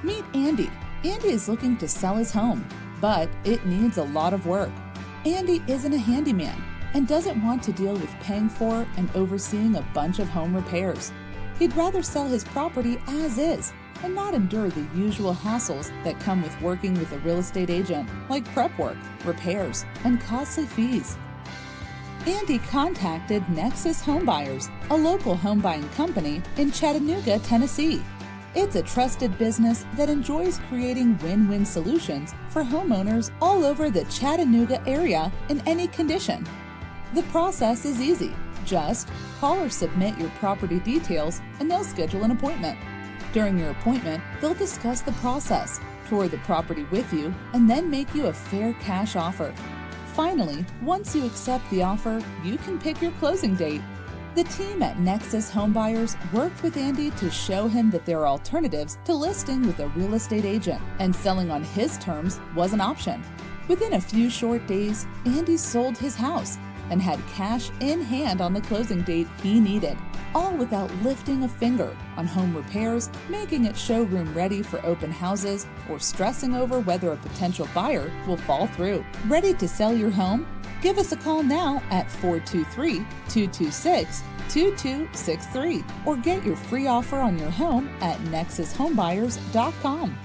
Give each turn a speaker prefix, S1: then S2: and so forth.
S1: Meet Andy. Andy is looking to sell his home, but it needs a lot of work. Andy isn't a handyman and doesn't want to deal with paying for and overseeing a bunch of home repairs. He'd rather sell his property as is and not endure the usual hassles that come with working with a real estate agent, like prep work, repairs, and costly fees. Andy contacted Nexus Homebuyers, a local home buying company in Chattanooga, Tennessee. It's a trusted business that enjoys creating win-win solutions for homeowners all over the Chattanooga area in any condition. The process is easy. Just call or submit your property details and they'll schedule an appointment. During your appointment, they'll discuss the process, tour the property with you, and then make you a fair cash offer. Finally, once you accept the offer, you can pick your closing date. The team at Nexus Homebuyers worked with Andy to show him that there are alternatives to listing with a real estate agent, and selling on his terms was an option. Within a few short days, Andy sold his house and had cash in hand on the closing date he needed, all without lifting a finger on home repairs, making it showroom ready for open houses, or stressing over whether a potential buyer will fall through. Ready to sell your home? Give us a call now at 423-226-2263 or get your free offer on your home at nexushomebuyers.com.